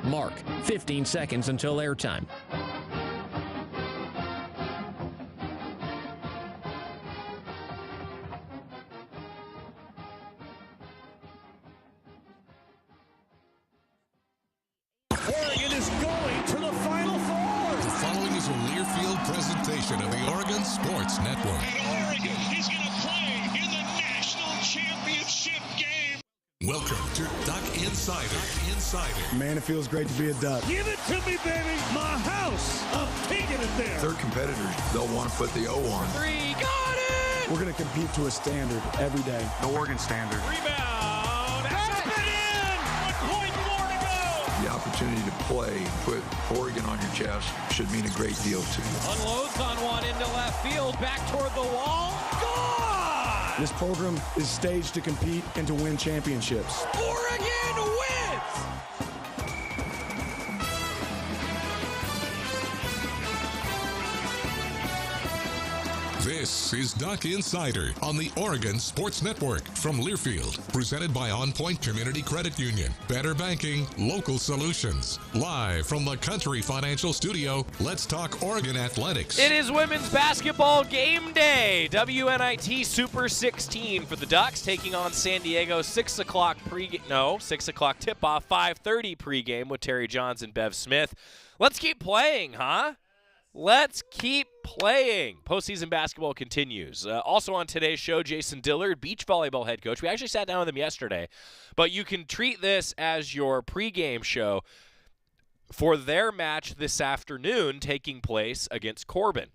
Mark, 15 seconds until airtime. Oregon is going to the Final Four. The following is a Learfield presentation of the Oregon Sports Network. And Oregon is going to play in the national championship game. Welcome to Duck Insider. Man, it feels great to be a Duck. Give it to me, baby. My house. I'm taking it there. Their competitors, they'll want to put the O on. Three, got it! We're going to compete to a standard every day. The Oregon standard. Rebound. That's been in. 1 point more to go. The opportunity to play and put Oregon on your chest should mean a great deal to you. Unloads on one into left field, back toward the wall. Gone! This program is staged to compete and to win championships. Oregon wins! This is Duck Insider on the Oregon Sports Network from Learfield, presented by On Point Community Credit Union. Better banking, local solutions. Live from the Country Financial Studio, let's talk Oregon athletics. It is women's basketball game day. WNIT Super 16 for the Ducks, taking on San Diego. 6 o'clock tip-off, 5:30 pregame with Terry Johns and Bev Smith. Let's keep playing, huh? Let's keep playing. Postseason basketball continues. Also on today's show, Jason Dillard, beach volleyball head coach. We actually sat down with him yesterday, but you can treat this as your pregame show for their match this afternoon taking place against Corbin.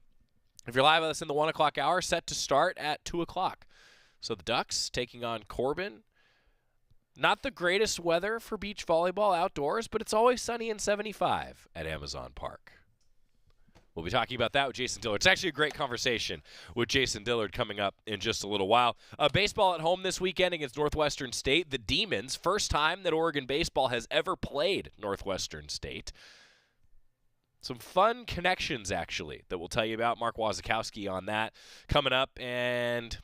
If you're live with us in the 1 o'clock hour, set to start at 2 o'clock. So the Ducks taking on Corbin. Not the greatest weather for beach volleyball outdoors, but it's always sunny and 75 at Amazon Park. We'll be talking about that with Jason Dillard. It's actually a great conversation with Jason Dillard coming up in just a little while. Baseball at home this weekend against Northwestern State. The Demons, first time that Oregon baseball has ever played Northwestern State. Some fun connections, actually, that we'll tell you about. Mark Wazakowski on that coming up. And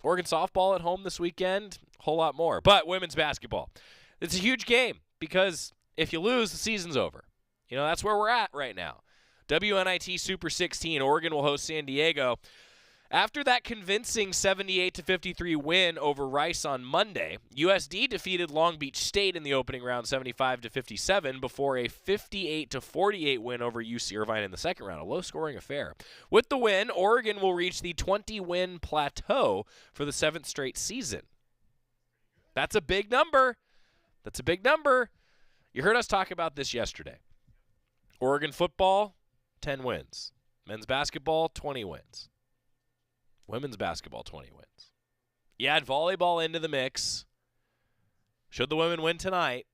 Oregon softball at home this weekend, a whole lot more. But women's basketball, it's a huge game because if you lose, the season's over. You know, that's where we're at right now. WNIT Super 16, Oregon will host San Diego. After that convincing 78-53 win over Rice on Monday, USD defeated Long Beach State in the opening round 75-57 before a 58-48 win over UC Irvine in the second round, a low-scoring affair. With the win, Oregon will reach the 20-win plateau for the 7th straight season. That's a big number. That's a big number. You heard us talk about this yesterday. Oregon football, 10 wins. Men's basketball, 20 wins. Women's basketball, 20 wins. You add volleyball into the mix. Should the women win tonight,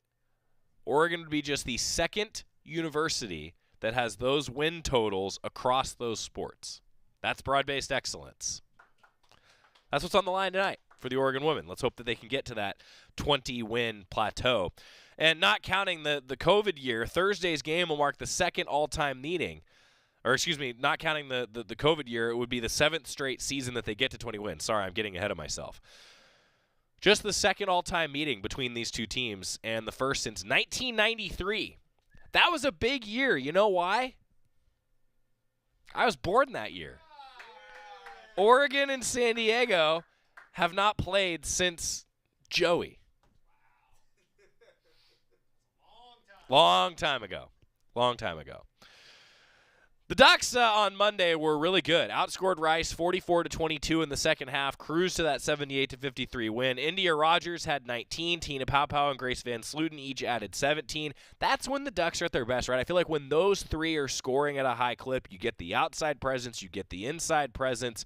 Oregon would be just the second university that has those win totals across those sports. That's broad-based excellence. That's what's on the line tonight for the Oregon women. Let's hope that they can get to that 20-win plateau. And not counting the COVID year, Thursday's game will mark the second all-time meeting. Or, excuse me, not counting the COVID year, it would be the 7th straight season that they get to 20 wins. Sorry, I'm getting ahead of myself. Just the second all-time meeting between these two teams and the first since 1993. That was a big year. You know why? I was born that year. Oregon and San Diego have not played since Joey. Long time ago. The Ducks on Monday were really good. Outscored Rice 44-22 in the second half. Cruised to that 78-53 win. India Rogers had 19. Tina Paopao and Grace Van Sluten each added 17. That's when the Ducks are at their best, right? I feel like when those three are scoring at a high clip, you get the outside presence, you get the inside presence.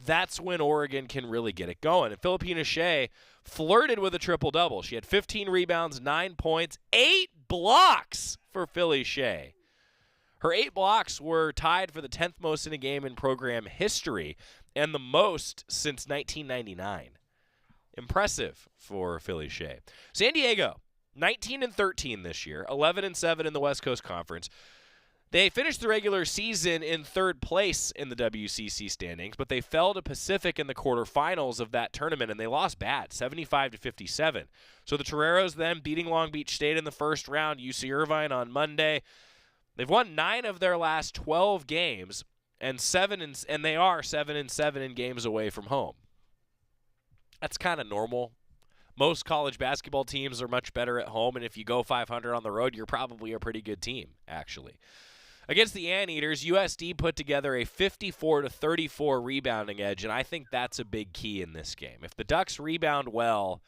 That's when Oregon can really get it going. And Filipina Shea flirted with a triple-double. She had 15 rebounds, 9 points, 8 blocks for Philly Shea. Her 8 blocks were tied for the 10th most in a game in program history and the most since 1999. Impressive for Philly Shea. San Diego, 19-13 this year, 11-7 in the West Coast Conference. They finished the regular season in third place in the WCC standings, but they fell to Pacific in the quarterfinals of that tournament, and they lost bad, 75-57. So the Toreros then beating Long Beach State in the first round, UC Irvine on Monday. They've won 9 of their last 12 games, and they are 7-7 in games away from home. That's kind of normal. Most college basketball teams are much better at home, and if you go 500 on the road, you're probably a pretty good team, actually. Against the Anteaters, USD put together a 54-34 rebounding edge, and I think that's a big key in this game. If the Ducks rebound well,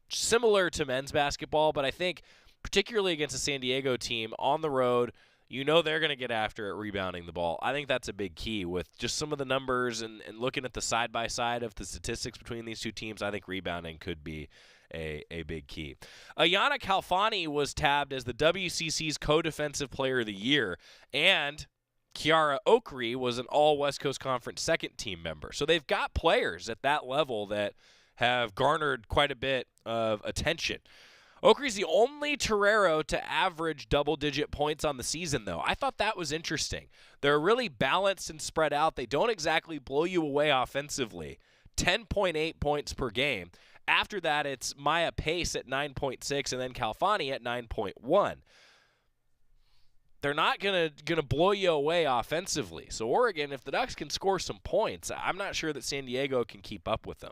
similar to men's basketball, but I think particularly against a San Diego team on the road, you know they're going to get after it rebounding the ball. I think that's a big key with just some of the numbers and looking at the side-by-side of the statistics between these two teams. I think rebounding could be a big key. Ayanna Kalfani was tabbed as the WCC's Co-Defensive Player of the Year, and Kiara Okri was an All-West Coast Conference second-team member. So they've got players at that level that have garnered quite a bit of attention. Okri's the only Torero to average double-digit points on the season, though. I thought that was interesting. They're really balanced and spread out. They don't exactly blow you away offensively. 10.8 points per game. After that, it's Maya Pace at 9.6 and then Kalfani at 9.1. They're not gonna blow you away offensively. So Oregon, if the Ducks can score some points, I'm not sure that San Diego can keep up with them.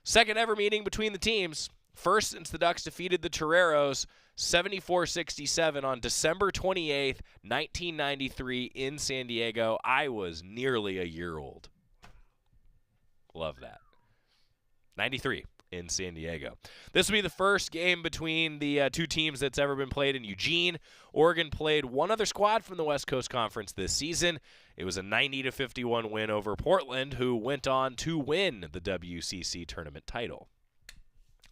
Second ever meeting between the teams. First since the Ducks defeated the Toreros 74-67 on December 28th, 1993 in San Diego. I was nearly a year old. Love that. 93 in San Diego. This will be the first game between the two teams that's ever been played in Eugene. Oregon played one other squad from the West Coast Conference this season. It was a 90-51 win over Portland, who went on to win the WCC tournament title.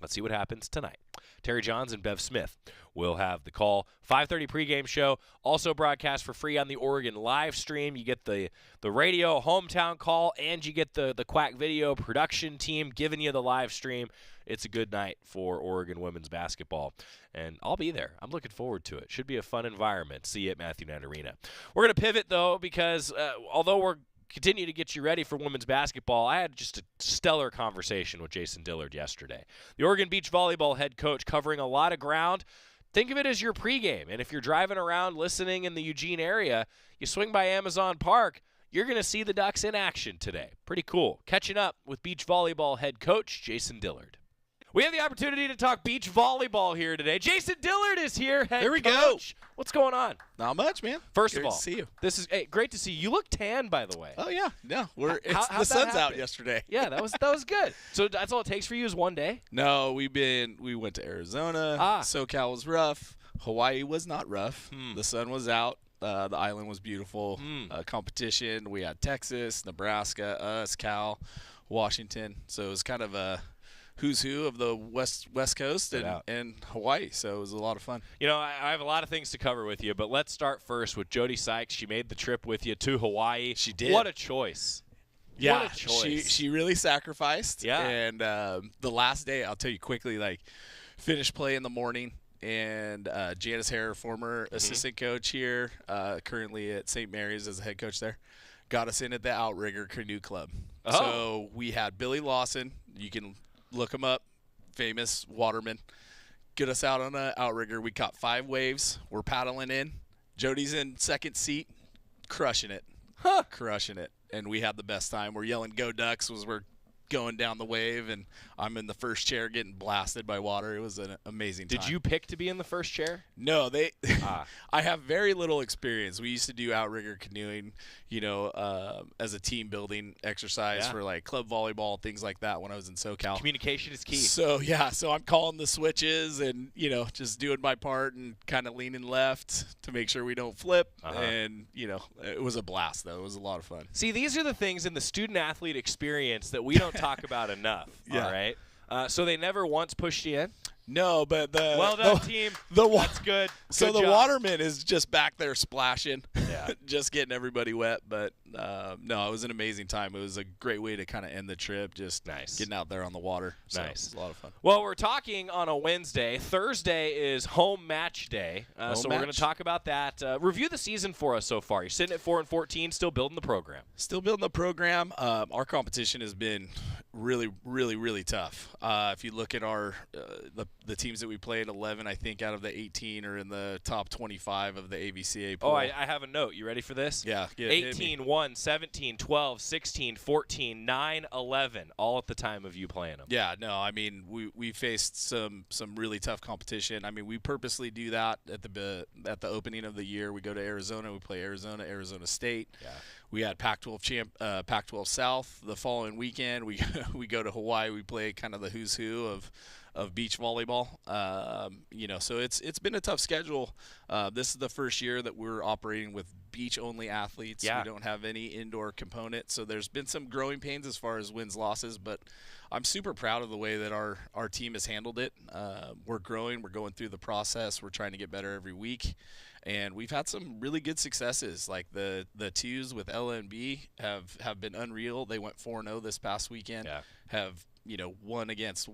Let's see what happens tonight. Terry Johns and Bev Smith will have the call. 5:30 pregame show, also broadcast for free on the Oregon live stream. You get the radio hometown call, and you get the Quack Video production team giving you the live stream. It's a good night for Oregon women's basketball, and I'll be there. I'm looking forward to it. Should be a fun environment. See you at Matthew Knight Arena. We're going to pivot, though, because although we're continue to get you ready for women's basketball, I had just a stellar conversation with Jason Dillard yesterday. The Oregon Beach Volleyball head coach, covering a lot of ground. Think of it as your pregame. And if you're driving around listening in the Eugene area, you swing by Amazon Park, you're going to see the Ducks in action today. Pretty cool. Catching up with Beach Volleyball head coach Jason Dillard. We have the opportunity to talk beach volleyball here today. Jason Dillard is here, head Here we coach. Go. What's going on? Not much, man. First Great of all, to see you. This is great to see you. You look tan, by the way. Oh yeah, no, How'd the sun's that out happen? yesterday. Yeah, that was good. So that's all it takes for you is one day? No, we went to Arizona. SoCal was rough. Hawaii was not rough. The sun was out. The island was beautiful. Competition. We had Texas, Nebraska, us, Cal, Washington. So it was kind of a who's who of the West Coast and Hawaii. So it was a lot of fun. You know, I have a lot of things to cover with you, but let's start first with Jody Sykes. She made the trip with you to Hawaii. She did. What a choice. Yeah, what a choice. She really sacrificed. Yeah. And the last day, I'll tell you quickly, finished play in the morning. And Janice Hare, former assistant coach here, currently at St. Mary's as a head coach there, got us in at the Outrigger Canoe Club. Oh. So we had Billy Lawson. You can look him up, famous waterman. Get us out on an outrigger. We caught 5 waves. We're paddling in. Jody's in second seat, crushing it. Crushing it. And we had the best time. We're yelling, "Go Ducks," as we're going down the wave, and I'm in the first chair getting blasted by water. It was an amazing time. Did you pick to be in the first chair? No, I have very little experience. We used to do outrigger canoeing, as a team building exercise for club volleyball, things like that when I was in SoCal. Communication is key. So I'm calling the switches and, just doing my part and kind of leaning left to make sure we don't flip. And, it was a blast, though. It was a lot of fun. See, these are the things in the student-athlete experience that we don't talk about enough, all right? So they never once pushed you in? No, but well done, team. That's good. So Good the job. waterman is just back there splashing, Yeah. just getting everybody wet. But No, it was an amazing time. It was a great way to kind of end the trip, just getting out there on the water. So Nice. It was a lot of fun. Well, we're talking on a Wednesday. Thursday is home match day, so we're going to talk about that. Review the season for us so far. You're sitting at 4-14, still building the program. Still building the program. Our competition has been really, really, really tough. If you look at our the teams that we played, 11, I think, out of the 18 are in the top 25 of the AVCA pool. Oh, I have a note. You ready for this? Yeah. 18, 1, 17, 12, 16, 14, 9, 11, all at the time of you playing them. Yeah, no, I mean, we faced some really tough competition. I mean, we purposely do that at the opening of the year. We go to Arizona, we play Arizona State. Yeah. We had Pac-12 South the following weekend. We go to Hawaii. We play kind of the who's who of beach volleyball. So it's been a tough schedule. This is the first year that we're operating with beach-only athletes. Yeah. We don't have any indoor component, so there's been some growing pains as far as wins, losses, but I'm super proud of the way that our team has handled it. We're growing. We're going through the process. We're trying to get better every week. And we've had some really good successes, like the twos with LNB have been unreal. They went 4-0 this past weekend. Yeah. Have won against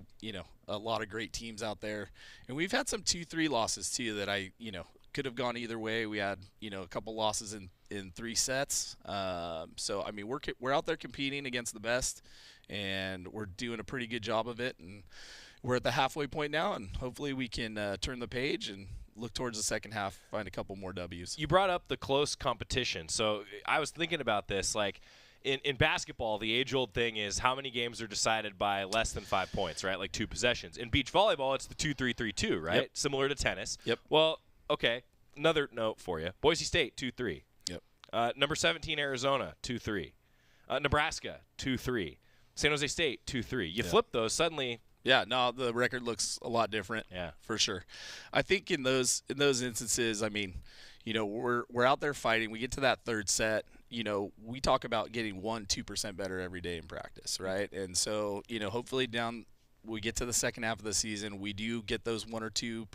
a lot of great teams out there, and we've had some 2-3 losses too that could have gone either way. We had a couple losses in 3 sets. So I mean we're out there competing against the best, and we're doing a pretty good job of it. And we're at the halfway point now, and hopefully we can turn the page and look towards the second half, find a couple more W's. You brought up the close competition. So I was thinking about this, like in basketball, the age-old thing is how many games are decided by less than 5 points, right? Like 2 possessions. In beach volleyball, it's the 2-3-3-2, right? Yep. Similar to tennis. Yep. Well, okay, another note for you. Boise State, 2-3. Yep. Number 17, Arizona, 2-3. Nebraska, 2-3. San Jose State, 2-3. You flip those, suddenly – yeah, no, the record looks a lot different. Yeah, for sure. I think in those instances, I mean, we're out there fighting. We get to that third set. We talk about getting 1-2% better every day in practice, right? And so, hopefully we get to the second half of the season, we do get those 1 or 2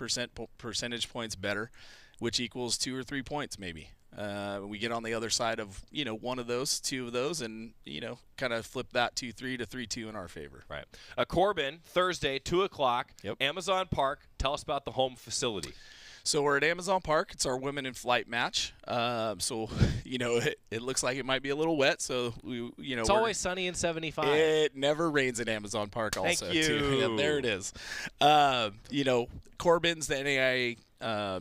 percentage points better, which equals 2 or 3 points maybe. We get on the other side of one of those, 2 of those, and kind of flip that 2-3 to 3-2 in our favor. Right. Corbin, Thursday, 2:00. Yep. Amazon Park. Tell us about the home facility. So we're at Amazon Park. It's our Women in Flight match. It looks like it might be a little wet. So it's always sunny and 75. It never rains at Amazon Park. Also, Thank you. Too. Yeah, there it is. Corbin's the NAIA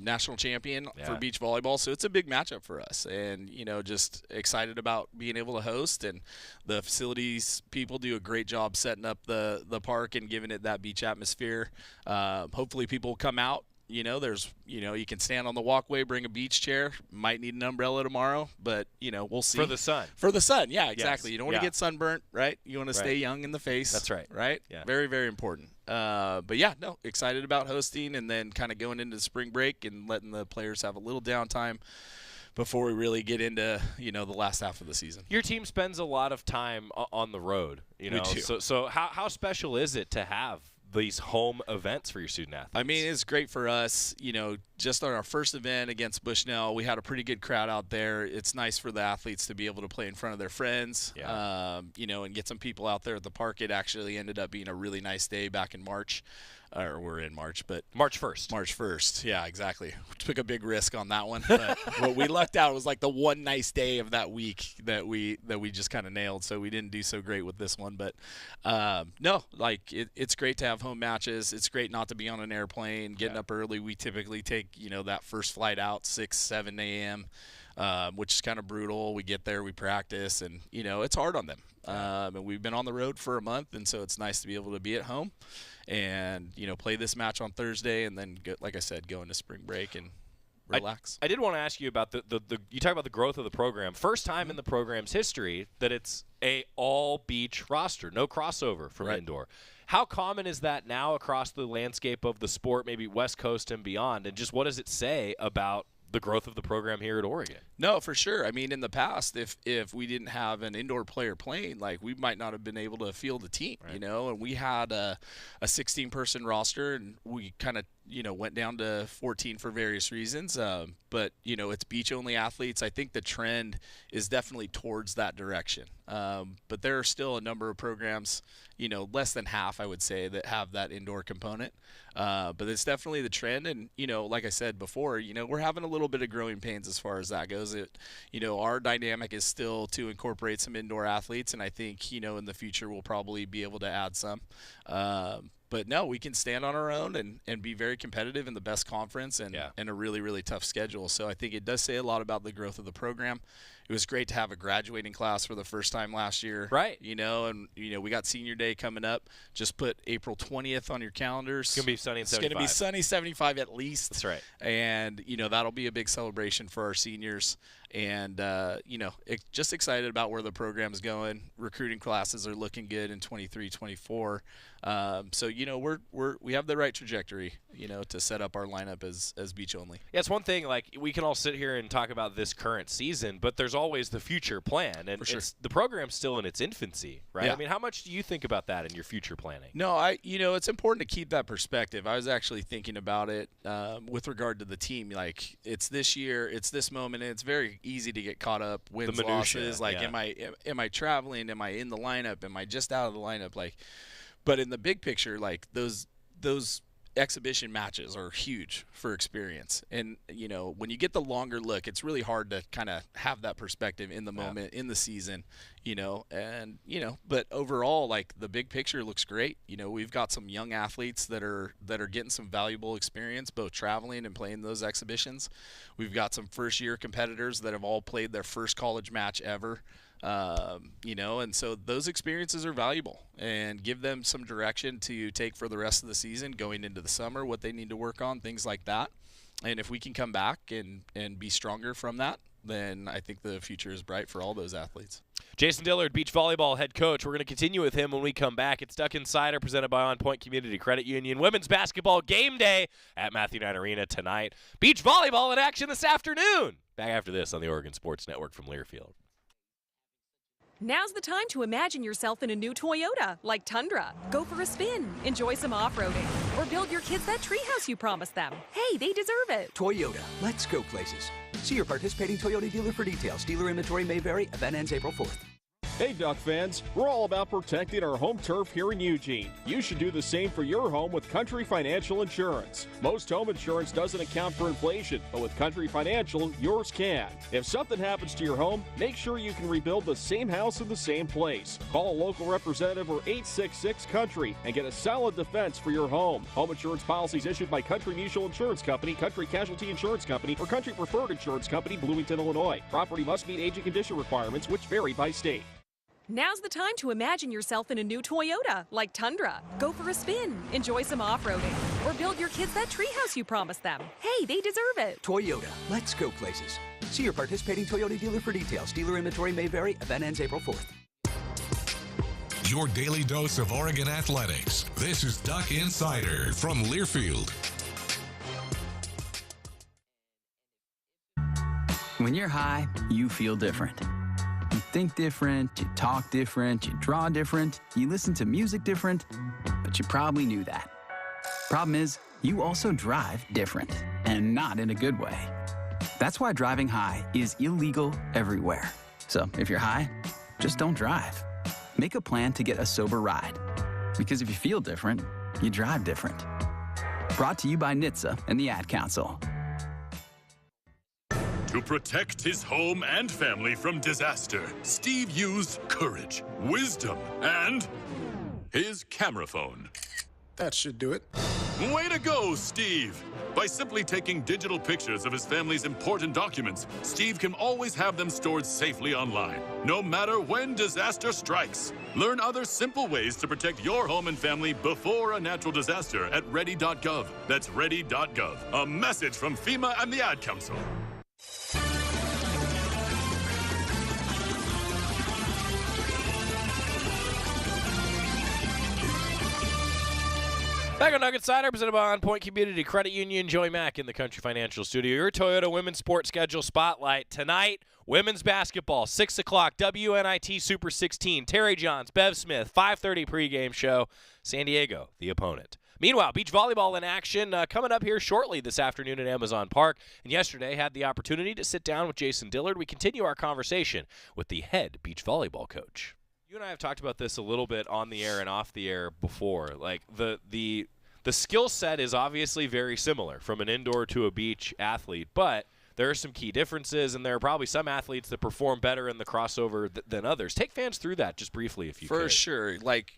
national champion for beach volleyball, so it's a big matchup for us. And just excited about being able to host. And the facilities people do a great job setting up the park and giving it that beach atmosphere. Hopefully, people come out. There's, you can stand on the walkway, bring a beach chair. Might need an umbrella tomorrow, but, we'll see. For the sun. For the sun, yeah, exactly. Yes. You don't want to get sunburnt, right? You want to stay Right. young in the face. That's right. Right? Yeah. Very, very important. But, yeah, no, excited about hosting and then kind of going into the spring break and letting the players have a little downtime before we really get into, the last half of the season. Your team spends a lot of time on the road. We do. So how special is it to have these home events for your student athletes? I mean, it's great for us. Just on our first event against Bushnell, we had a pretty good crowd out there. It's nice for the athletes to be able to play in front of their friends, and get some people out there at the park. It actually ended up being a really nice day back in March. Or we're in March, but March 1st. March 1st, yeah, exactly. Took a big risk on that one, but what we lucked out was like the one nice day of that week that we just kind of nailed. So we didn't do so great with this one, but no, like it's great to have home matches. It's great not to be on an airplane, getting up early. We typically take that first flight out 6-7 a.m. Which is kind of brutal. We get there, we practice, and it's hard on them. And we've been on the road for a month, and so it's nice to be able to be at home and play this match on Thursday, and then like I said, go into spring break and relax. I did want to ask you about the you talk about the growth of the program. First time in the program's history that it's a all beach roster, no crossover from indoor. How common is that now across the landscape of the sport, maybe West Coast and beyond? And just what does it say about the growth of the program here at Oregon? No, for sure. I mean, in the past, if we didn't have an indoor player playing, like we might not have been able to field a team, and we had a 16-person roster, and we kind of went down to 14 for various reasons. But, it's beach-only athletes. I think the trend is definitely towards that direction. But there are still a number of programs, less than half, I would say, that have that indoor component. But it's definitely the trend. And, like I said before, we're having a little bit of growing pains as far as that goes. Our dynamic is still to incorporate some indoor athletes. And I think, in the future we'll probably be able to add some. But no, we can stand on our own and be very competitive in the best conference and a really, really tough schedule. So I think it does say a lot about the growth of the program. It was great to have a graduating class for the first time last year. Right. And we got senior day coming up. Just put April 20th on your calendars. It's going to be sunny and 75. It's going to be sunny, 75 at least. That's right. And, that'll be a big celebration for our seniors. And, just excited about where the program's going. Recruiting classes are looking good in 23, 24. So, we have the right trajectory, to set up our lineup as beach only. Yeah, it's one thing, like, we can all sit here and talk about this current season, but there's always the future plan. And the program's still in its infancy, right? Yeah. I mean, how much do you think about that in your future planning? No, it's important to keep that perspective. I was actually thinking about it with regard to the team. Like, it's this year, it's this moment, and it's very easy to get caught up, wins, The minutia, losses. Like, am I traveling? Am I in the lineup? Am I just out of the lineup? Like, but in the big picture, like, those exhibition matches are huge for experience. And, when you get the longer look, it's really hard to kind of have that perspective in the moment, in the season, but overall, like, the big picture looks great. We've got some young athletes that are getting some valuable experience, both traveling and playing those exhibitions. We've got some first-year competitors that have all played their first college match ever. And so those experiences are valuable and give them some direction to take for the rest of the season, going into the summer, what they need to work on, things like that. And if we can come back and be stronger from that, then I think the future is bright for all those athletes. Jason Dillard, beach volleyball head coach. We're going to continue with him when we come back. It's Duck Insider presented by On Point Community Credit Union. Women's basketball game day at Matthew Knight Arena tonight. Beach volleyball in action this afternoon. Back after this on the Oregon Sports Network from Learfield. Now's the time to imagine yourself in a new Toyota, like Tundra. Go for a spin, enjoy some off-roading, or build your kids that treehouse you promised them. Hey, they deserve it. Toyota, let's go places. See your participating Toyota dealer for details. Dealer inventory may vary. Event ends April 4th. Hey, Duck fans, we're all about protecting our home turf here in Eugene. You should do the same for your home with Country Financial Insurance. Most home insurance doesn't account for inflation, but with Country Financial, yours can. If something happens to your home, make sure you can rebuild the same house in the same place. Call a local representative or 866-COUNTRY and get a solid defense for your home. Home insurance policies issued by Country Mutual Insurance Company, Country Casualty Insurance Company, or Country Preferred Insurance Company, Bloomington, Illinois. Property must meet age and condition requirements, which vary by state. Now's the time to imagine yourself in a new Toyota, like Tundra. Go for a spin, enjoy some off-roading, or build your kids that treehouse you promised them. Hey, they deserve it. Toyota, let's go places. See your participating Toyota dealer for details. Dealer inventory may vary. Event ends April 4th. Your daily dose of Oregon athletics. This is Duck Insider from Learfield. When you're high, you feel different. You think different, you talk different, you draw different, you listen to music different, but you probably knew that. Problem is, you also drive different, and not in a good way. That's why driving high is illegal everywhere. So if you're high, just don't drive. Make a plan to get a sober ride. Because if you feel different, you drive different. Brought to you by NHTSA and the Ad Council. To protect his home and family from disaster, Steve used courage, wisdom, and his camera phone. That should do it. Way to go, Steve! By simply taking digital pictures of his family's important documents, Steve can always have them stored safely online, no matter when disaster strikes. Learn other simple ways to protect your home and family before a natural disaster at ready.gov. That's ready.gov. A message from FEMA and the Ad Council. Back on Duck Insider, presented by On Point Community Credit Union. Joey Mack in the Country Financial Studio. Your Toyota Women's Sports Schedule Spotlight. Tonight, women's basketball, 6 o'clock, WNIT Super 16. Terry Johns, Bev Smith, 5:30 pregame show. San Diego, the opponent. Meanwhile, beach volleyball in action coming up here shortly this afternoon at Amazon Park. And yesterday had the opportunity to sit down with Jason Dillard. We continue our conversation with the head beach volleyball coach. You and I have talked about this a little bit on the air and off the air before. Like the skill set is obviously very similar from an indoor to a beach athlete, but there are some key differences, and there are probably some athletes that perform better in the crossover than others. Take fans through that just briefly if you could. For sure. Like,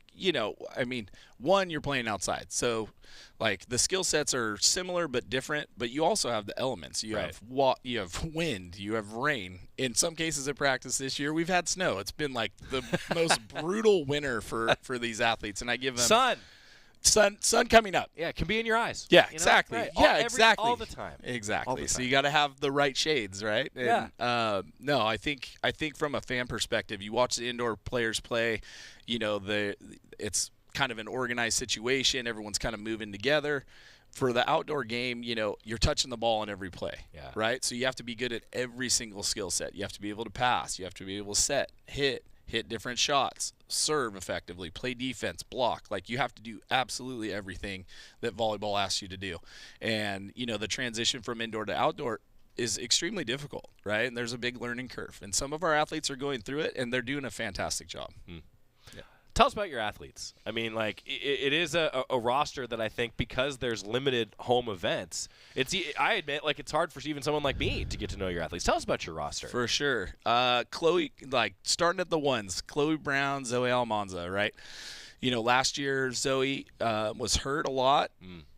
one, you're playing outside. So, like, the skill sets are similar but different, but you also have the elements. You have wind, you have rain. In some cases at practice this year, we've had snow. It's been, like, the most brutal winter for these athletes, and I give them sun coming up. Yeah, it can be in your eyes. Yeah, exactly. Right. Exactly. All the time. Exactly. So you got to have the right shades, right? And, yeah. No, I think from a fan perspective, you watch the indoor players play. It's kind of an organized situation. Everyone's kind of moving together. For the outdoor game, you're touching the ball in every play, right? So you have to be good at every single skill set. You have to be able to pass. You have to be able to set, hit different shots, serve effectively, play defense, block. Like, you have to do absolutely everything that volleyball asks you to do. And, the transition from indoor to outdoor is extremely difficult, right? And there's a big learning curve. And some of our athletes are going through it, and they're doing a fantastic job. Yeah. Tell us about your athletes. I mean, like, it is a roster that I think, because there's limited home events, I admit, like, it's hard for even someone like me to get to know your athletes. Tell us about your roster. For sure. Chloe, like, starting at the ones, Chloe Brown, Zoe Almanza, right? Last year Zoe was hurt a lot.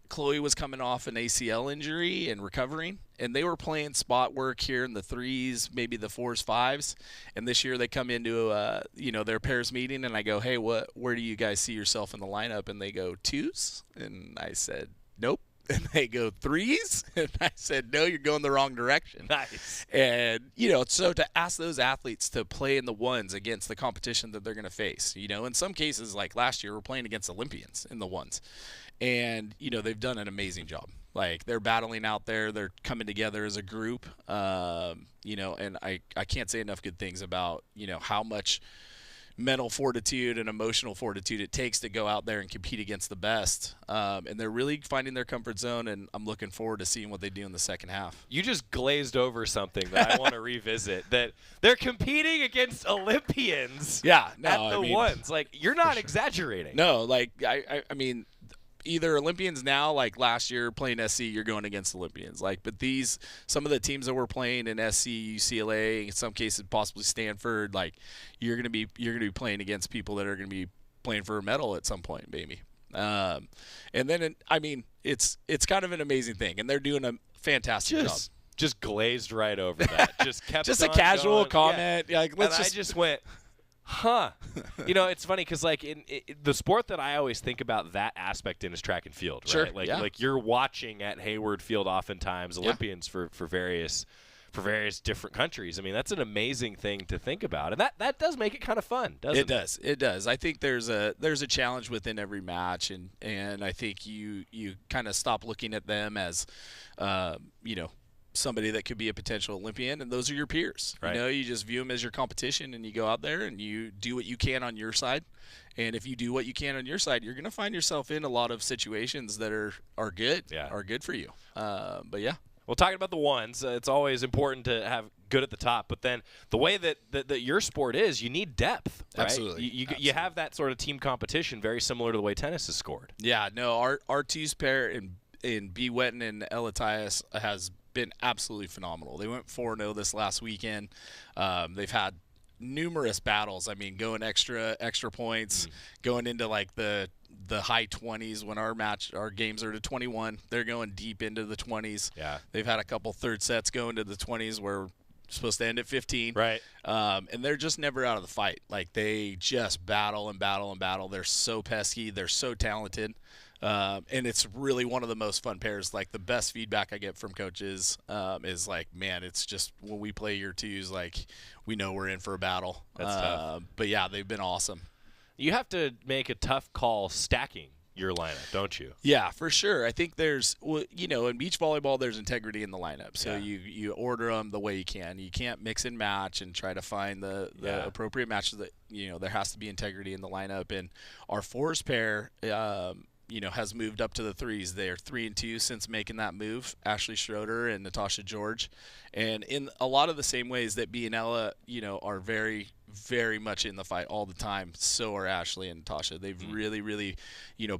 Chloe was coming off an ACL injury and recovering, and they were playing spot work here in the 3s, maybe the 4s, 5s. And this year they come into their pairs meeting, and I go, hey, where do you guys see yourself in the lineup? And they go, 2s, and I said, nope. And they go, 3s, and I said, no, you're going the wrong direction. Nice. And so to ask those athletes to play in the 1s against the competition that they're going to face, in some cases, like last year, we're playing against Olympians in the 1s. And, they've done an amazing job. Like, they're battling out there. They're coming together as a group, and I can't say enough good things about, how much mental fortitude and emotional fortitude it takes to go out there and compete against the best. And they're really finding their comfort zone, and I'm looking forward to seeing what they do in the second half. You just glazed over something that I want to revisit, that they're competing against Olympians at the 1s. Like, you're not exaggerating. No, like, I mean, either Olympians now, like last year playing SC, you're going against Olympians. Like, but some of the teams that we're playing in SC, UCLA, in some cases possibly Stanford, like, you're gonna be playing against people that are gonna be playing for a medal at some point, maybe. And then it's kind of an amazing thing, and they're doing a fantastic job. Just glazed right over that. Just kept just a casual comment. Yeah. Like, I just went, huh. It's funny because, like, in the sport that I always think about that aspect in is track and field, right? Sure, like you're watching at Hayward Field oftentimes Olympians for various different countries. I mean, that's an amazing thing to think about, and that does make it kind of fun, doesn't it? It does. I think there's a challenge within every match, and I think you kind of stop looking at them as somebody that could be a potential Olympian, and those are your peers. Right. You just view them as your competition, and you go out there and you do what you can on your side. And if you do what you can on your side, you're going to find yourself in a lot of situations that are good, are good for you. But yeah. Well, talking about the 1s, it's always important to have good at the top. But then the way that your sport is, you need depth. Right? Absolutely. You have that sort of team competition, very similar to the way tennis is scored. Yeah. No, our 2s pair in B. Wetton and Elatias has been absolutely phenomenal. They went 4-0 this last weekend. They've had numerous battles. I mean, going extra points, going into like the high 20s when our games are to 21. They're going deep into the 20s. Yeah. They've had a couple third sets go into the 20s where we're supposed to end at 15. Right. And they're just never out of the fight. Like, they just battle and battle and battle. They're so pesky. They're so talented. And it's really one of the most fun pairs. Like, the best feedback I get from coaches is like, man, it's just when we play year 2s, like, we know we're in for a battle. That's tough. But yeah, they've been awesome. You have to make a tough call stacking your lineup, don't you? Yeah, for sure. I think there's, in beach volleyball, there's integrity in the lineup. So you order them the way you can. You can't mix and match and try to find the appropriate matches. That there has to be integrity in the lineup. And our 4s pair, has moved up to the threes. They're 3-2 since making that move, Ashley Schroeder and Natasha George. And in a lot of the same ways that B and Ella, are very, very much in the fight all the time, so are Ashley and Natasha. They've really, really,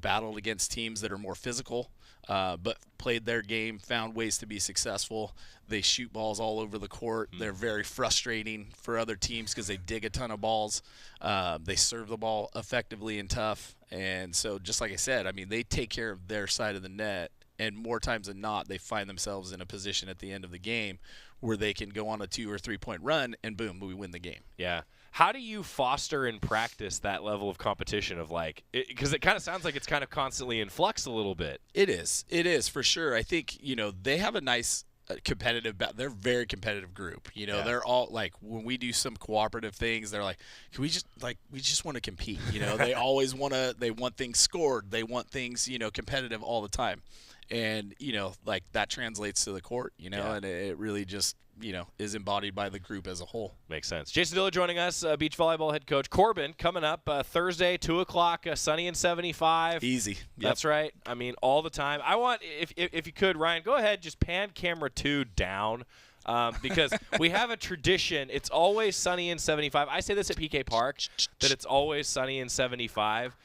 battled against teams that are more physical, but played their game, found ways to be successful. They shoot balls all over the court. They're very frustrating for other teams because they dig a ton of balls. They serve the ball effectively and tough. And so just like I said, they take care of their side of the net. And more times than not, they find themselves in a position at the end of the game where they can go on a 2 or 3 point run and boom, we win the game. Yeah. How do you foster and practice that level of competition of because it kind of sounds like it's kind of constantly in flux a little bit. It is for sure. I think, they have a nice competitive, they're a very competitive group. They're all when we do some cooperative things, they're like, can we just we just want to compete. They always they want things scored. They want things, competitive all the time. And, that translates to the court, and it really just, is embodied by the group as a whole. Makes sense. Jason Diller joining us, beach volleyball head coach. Corbin coming up Thursday, 2 o'clock, sunny and 75. Easy. Yep. That's right. All the time. I want, if you could, Ryan, go ahead, just pan camera 2 down. Because we have a tradition. It's always sunny and 75. I say this at PK Park, that it's always sunny and 75.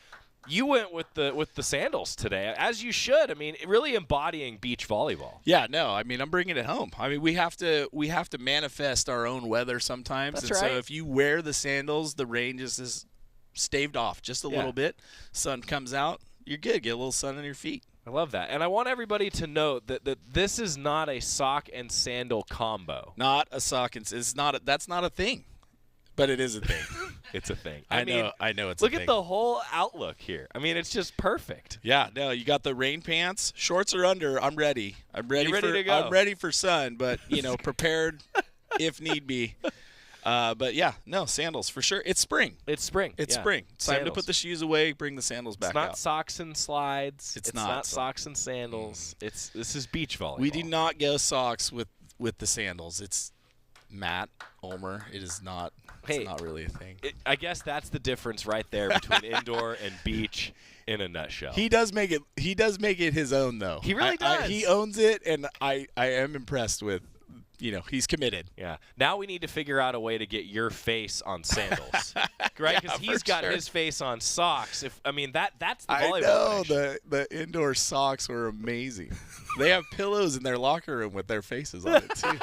You went with the sandals today, as you should. Really embodying beach volleyball. Yeah, no, I'm bringing it home. We have to manifest our own weather sometimes. That's right. So if you wear the sandals, the rain just is staved off just a little bit. Sun comes out, you're good. Get a little sun on your feet. I love that. And I want everybody to note that this is not a sock and sandal combo. Not a sock and that's not a thing. But it is a thing. It's a thing. I know it's a thing. thing. Look at the whole outlook here. It's just perfect. Yeah, no, you got the rain pants. Shorts are under. I'm ready. I'm ready to go. I'm ready for sun, but, prepared if need be. But, yeah, no, sandals for sure. It's spring. It's spring. It's spring. It's time to put the shoes away, bring the sandals back out. It's not socks and slides. It's not socks and sandals. This is beach volleyball. We do not go socks with the sandals. It's Matt Ulmer. It is not. It's not really a thing. I guess that's the difference right there between indoor and beach in a nutshell. He does make it. He does make it his own, though. He really does. He owns it, and I am impressed with. He's committed. Yeah. Now we need to figure out a way to get your face on sandals, right? Because he's got his face on socks. That's the volleyball. I know the indoor socks were amazing. They have pillows in their locker room with their faces on it too.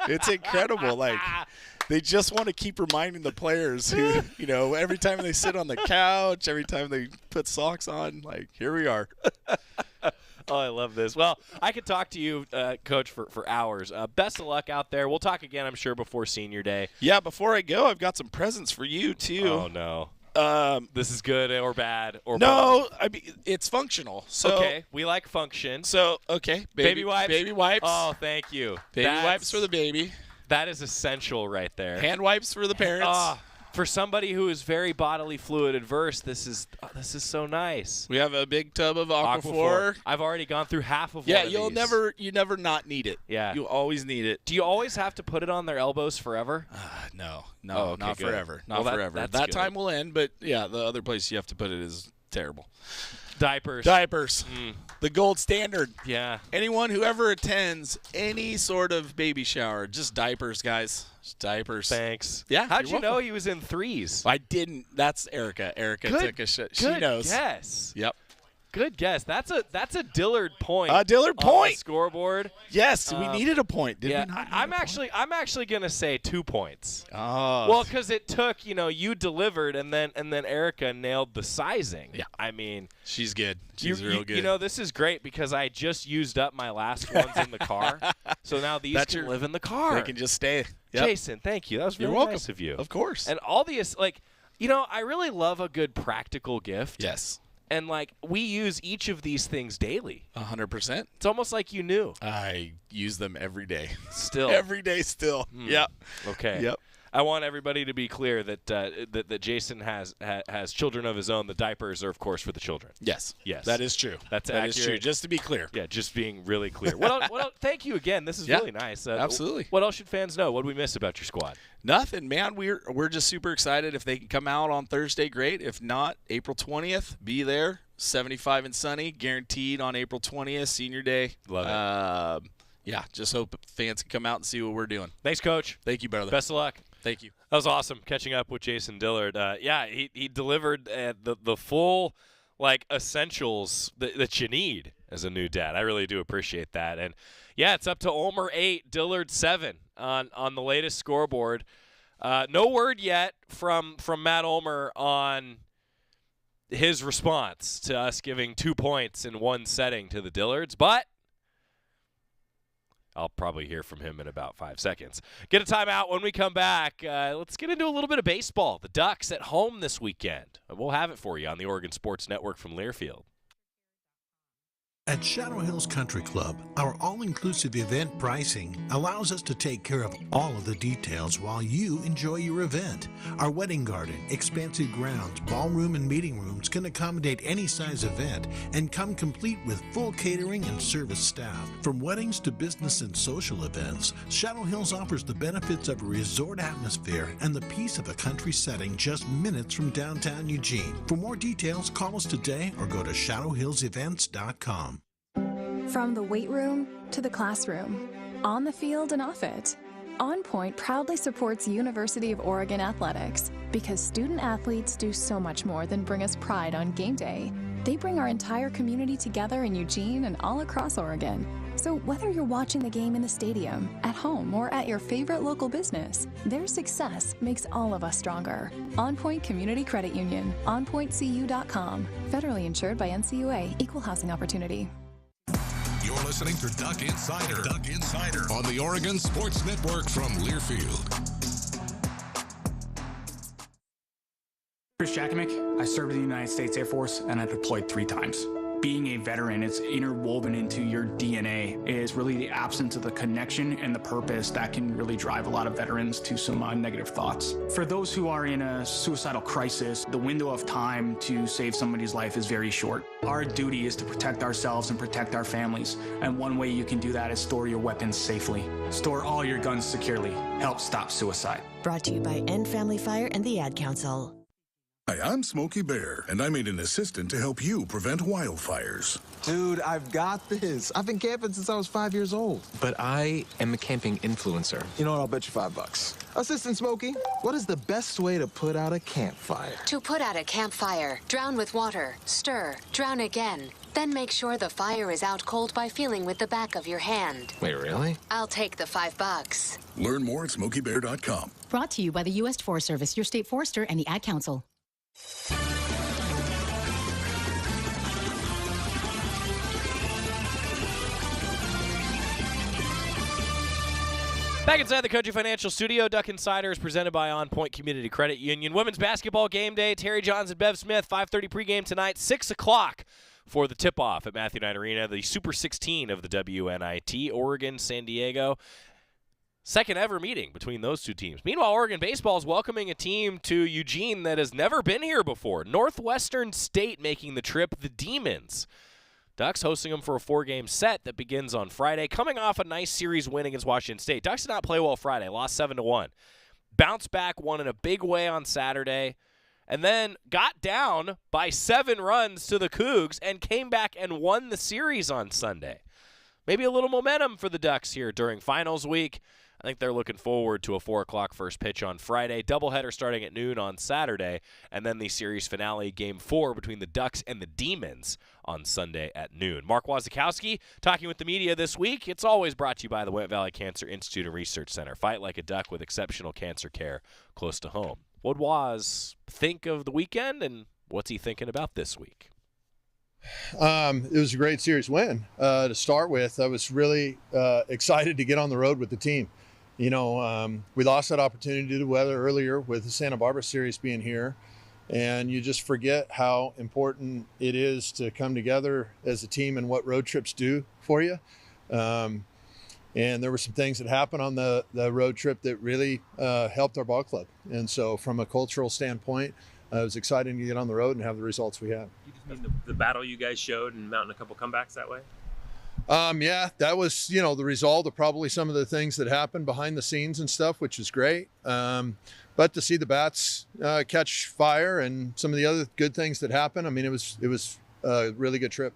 It's incredible. They just want to keep reminding the players who, every time they sit on the couch, every time they put socks on, here we are. Oh, I love this. Well, I could talk to you, Coach, for hours. Best of luck out there. We'll talk again, I'm sure, before Senior Day. Yeah, before I go, I've got some presents for you, too. Oh, no. This is good or bad or no, it's functional. So okay, we like function. So okay, baby wipes. Baby wipes. Oh, thank you. Baby wipes for the baby. That is essential right there. Hand wipes for the parents. For somebody who is very bodily fluid adverse, this is so nice. We have a big tub of Aquaphor. I've already gone through half of one of you never not need it. Yeah, you always need it. Do you always have to put it on their elbows forever? No, okay, not good. forever. Not forever. That time will end, but yeah, the other place you have to put it is terrible. Diapers. The gold standard. Yeah. Anyone who ever attends any sort of baby shower, just diapers, guys. Just diapers. Thanks. Yeah. How'd you know he was in threes? I didn't. That's Erica. Erica took a shot. She knows. Good guess. Yep. Good guess. That's a Dillard point. A Dillard point. On the scoreboard. Yes, we needed a point. Didn't we? I'm actually gonna say 2 points. Oh. Well, because it took you delivered and then Erica nailed the sizing. Yeah. She's good. She's real good. This is great because I just used up my last ones in the car, so now these can live in the car. They can just stay. Yep. Jason, thank you. That was really nice of you. Of course. And all these I really love a good practical gift. Yes. And, we use each of these things daily. 100%. It's almost like you knew. I use them every day. Still. Every day still. Yep. Okay. Yep. I want everybody to be clear that Jason has children of his own. The diapers are, of course, for the children. Yes. Yes. That is true. That is true. Just to be clear. Yeah, just being really clear. What else? Thank you again. This is really nice. Absolutely. What else should fans know? What do we miss about your squad? Nothing, man. We're just super excited. If they can come out on Thursday, great. If not, April 20th, be there. 75 and sunny, guaranteed on April 20th, Senior Day. Love it. Yeah, just hope fans can come out and see what we're doing. Thanks, Coach. Thank you, brother. Best of luck. Thank you. That was awesome catching up with Jason Dillard. He delivered the full essentials that you need as a new dad. I really do appreciate that. And it's up to Ulmer 8, Dillard 7 on the latest scoreboard. No word yet from Matt Ulmer on his response to us giving 2 points in one setting to the Dillards, but I'll probably hear from him in about 5 seconds. Get a timeout. When we come back, let's get into a little bit of baseball. The Ducks at home this weekend. We'll have it for you on the Oregon Sports Network from Learfield. At Shadow Hills Country Club, our all-inclusive event pricing allows us to take care of all of the details while you enjoy your event. Our wedding garden, expansive grounds, ballroom, and meeting rooms can accommodate any size event and come complete with full catering and service staff. From weddings to business and social events, Shadow Hills offers the benefits of a resort atmosphere and the peace of a country setting just minutes from downtown Eugene. For more details, call us today or go to shadowhillsevents.com. From the weight room to the classroom, on the field and off it, On Point proudly supports University of Oregon athletics because student athletes do so much more than bring us pride on game day. They bring our entire community together in Eugene and all across Oregon. So whether you're watching the game in the stadium, at home, or at your favorite local business, their success makes all of us stronger. On Point Community Credit Union, onpointcu.com. Federally insured by NCUA, Equal Housing Opportunity. You're listening to Duck Insider. Duck Insider on the Oregon Sports Network from Learfield. Chris Jakimick. I served in the United States Air Force and I deployed 3 times. Being a veteran, it's interwoven into your DNA. It is really the absence of the connection and the purpose that can really drive a lot of veterans to some negative thoughts. For those who are in a suicidal crisis, the window of time to save somebody's life is very short. Our duty is to protect ourselves and protect our families. And one way you can do that is store your weapons safely. Store all your guns securely. Help stop suicide. Brought to you by End Family Fire and the Ad Council. Hi, I'm Smokey Bear, and I made an assistant to help you prevent wildfires. Dude, I've got this. I've been camping since I was 5 years old. But I am a camping influencer. You know what? I'll bet you $5. Assistant Smokey, what is the best way to put out a campfire? To put out a campfire, drown with water, stir, drown again. Then make sure the fire is out cold by feeling with the back of your hand. Wait, really? I'll take the $5. Learn more at SmokeyBear.com. Brought to you by the U.S. Forest Service, your state forester, and the Ad Council. Back inside the Country Financial Studio, Duck Insider is presented by On Point Community Credit Union. Women's basketball game day, Terry Johns and Bev Smith, 5:30 pregame tonight, 6 o'clock for the tip-off at Matthew Knight Arena, the Super 16 of the WNIT, Oregon, San Diego. Second ever meeting between those two teams. Meanwhile, Oregon baseball is welcoming a team to Eugene that has never been here before. Northwestern State making the trip, the Demons. Ducks hosting them for a 4-game set that begins on Friday, coming off a nice series win against Washington State. Ducks did not play well Friday, lost 7-1. Bounced back, won in a big way on Saturday, and then got down by 7 runs to the Cougs and came back and won the series on Sunday. Maybe a little momentum for the Ducks here during finals week. I think they're looking forward to a 4 o'clock first pitch on Friday, doubleheader starting at noon on Saturday, and then the series finale, Game 4, between the Ducks and the Demons on Sunday at noon. Mark Wazikowski talking with the media this week. It's always brought to you by the Willamette Valley Cancer Institute and Research Center. Fight like a duck with exceptional cancer care close to home. What Waz think of the weekend, and what's he thinking about this week? It was a great series win to start with. I was really excited to get on the road with the team. You know, we lost that opportunity due to weather earlier with the Santa Barbara series being here, and you just forget how important it is to come together as a team and what road trips do for you. And there were some things that happened on the road trip that really helped our ball club. And so from a cultural standpoint, it was exciting to get on the road and have the results we had. You just mean the battle you guys showed and mounting a couple comebacks that way? Yeah, that was, you know, the result of probably some of the things that happened behind the scenes and stuff, which is great. But to see the bats catch fire and some of the other good things that happened, I mean, it was a really good trip.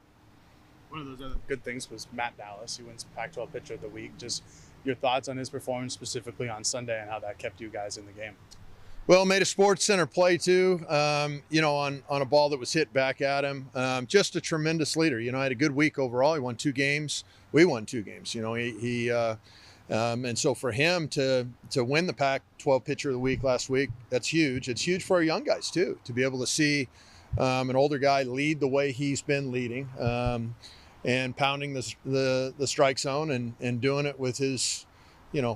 One of those other good things was Matt Dallas. He wins Pac-12 Pitcher of the Week. Just your thoughts on his performance specifically on Sunday and how that kept you guys in the game. Well, made a Sports Center play too, on a ball that was hit back at him. Just a tremendous leader. Had a good week overall. He won 2 games. We won 2 games. And so for him to win the Pac-12 Pitcher of the Week last week, that's huge. It's huge for our young guys too, to be able to see an older guy lead the way he's been leading, and pounding the strike zone and doing it with his,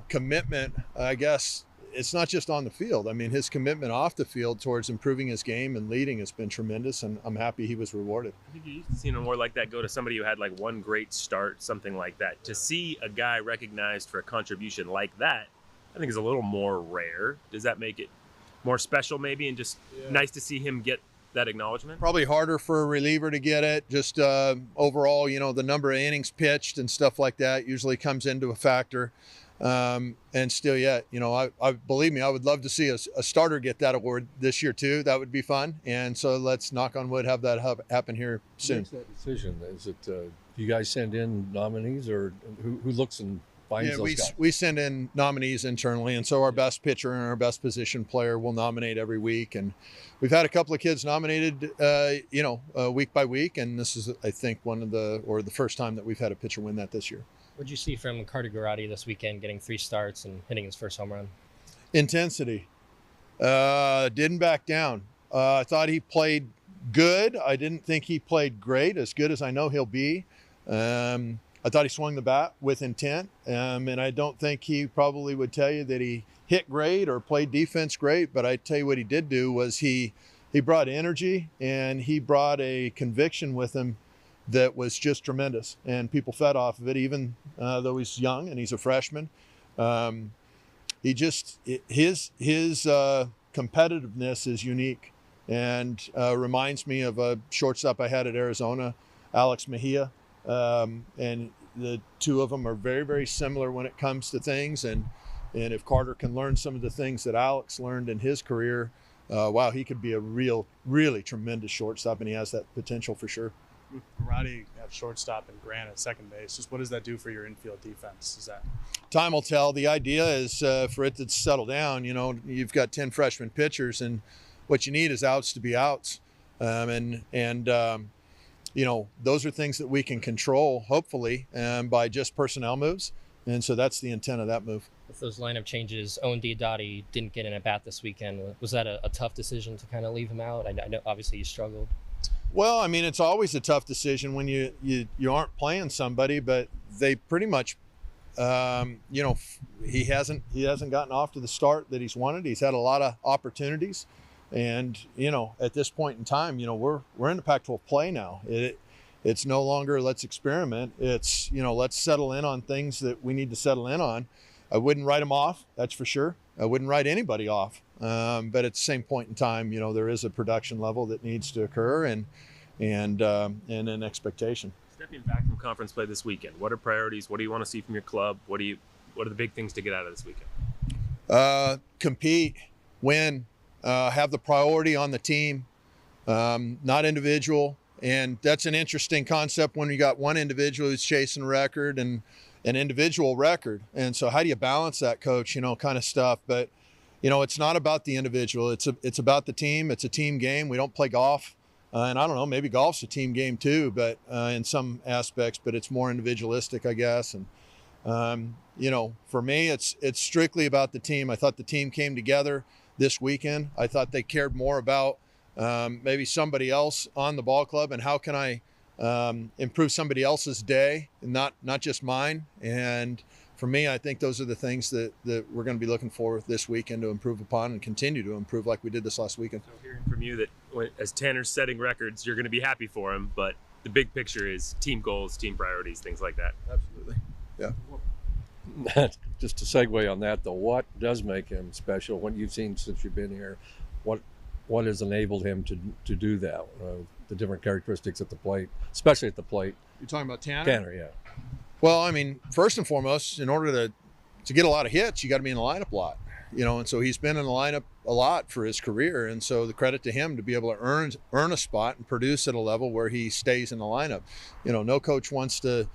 commitment. I guess it's not just on the field. I mean, his commitment off the field towards improving his game and leading has been tremendous, and I'm happy he was rewarded. I think you've seen more like that go to somebody who had like one great start, something like that. To see a guy recognized for a contribution like that, I think is a little more rare. Does that make it more special maybe, and just nice to see him get that acknowledgement? Probably harder for a reliever to get it. Just overall, the number of innings pitched and stuff like that usually comes into a factor. And still yet, I believe me, I would love to see a starter get that award this year too. That would be fun. And so let's knock on wood, have that happen here soon. Who makes that decision? Is it, do you guys send in nominees, or who looks and finds those guys? We send in nominees internally, and so our best pitcher and our best position player will nominate every week. And we've had a couple of kids nominated, week by week. And this is, I think, the first time that we've had a pitcher win that this year. What did you see from Carter Garrotti this weekend, getting 3 starts and hitting his first home run? Intensity. Didn't back down. I thought he played good. I didn't think he played great, as good as I know he'll be. I thought he swung the bat with intent, and I don't think he probably would tell you that he hit great or played defense great, but I tell you what he did do was he brought energy, and he brought a conviction with him that was just tremendous, and people fed off of it, even though he's young and he's a freshman. His competitiveness is unique, and reminds me of a shortstop I had at Arizona, Alex Mejia, and the two of them are very, very similar when it comes to things, and if Carter can learn some of the things that Alex learned in his career, he could be a really tremendous shortstop, and he has that potential for sure. Garrotti at shortstop and Grant at second base. Just what does that do for your infield defense? Is that time will tell. The idea is for it to settle down. You've got 10 freshman pitchers, and what you need is outs to be outs. Those are things that we can control, hopefully, by just personnel moves. And so that's the intent of that move. With those lineup changes, Owen Diodati didn't get an at-bat this weekend. Was that a tough decision to kind of leave him out? I know obviously you struggled. Well, I mean, it's always a tough decision when you aren't playing somebody, but they pretty much, he hasn't gotten off to the start that he's wanted. He's had a lot of opportunities, and at this point in time, we're in the Pac-12 play now. It's no longer let's experiment. It's let's settle in on things that we need to settle in on. I wouldn't write him off, that's for sure. I wouldn't write anybody off. But at the same point in time, there is a production level that needs to occur and an expectation. Stepping back from conference play this weekend, what are priorities? What do you want to see from your club? What are the big things to get out of this weekend? Compete, win, have the priority on the team, not individual. And that's an interesting concept when you got one individual who's chasing a record and an individual record. And so how do you balance that, coach, kind of stuff. But it's not about the individual. It's about the team. It's a team game. We don't play golf. And I don't know, maybe golf's a team game too, but in some aspects, but it's more individualistic, I guess. And, for me, it's strictly about the team. I thought the team came together this weekend. I thought they cared more about maybe somebody else on the ball club and how can I improve somebody else's day and not just mine. And for me, I think those are the things that we're going to be looking for this weekend to improve upon and continue to improve like we did this last weekend. So hearing from you that as Tanner's setting records, you're going to be happy for him, but the big picture is team goals, team priorities, things like that. Absolutely. Yeah. Just to segue on that, though, what does make him special? What you've seen since you've been here, what has enabled him to do that? The different characteristics at the plate, especially at the plate. You're talking about Tanner? Tanner, yeah. Well, I mean, first and foremost, in order to get a lot of hits, you got to be in the lineup a lot. and so he's been in the lineup a lot for his career. And so the credit to him to be able to earn a spot and produce at a level where he stays in the lineup. No coach wants to,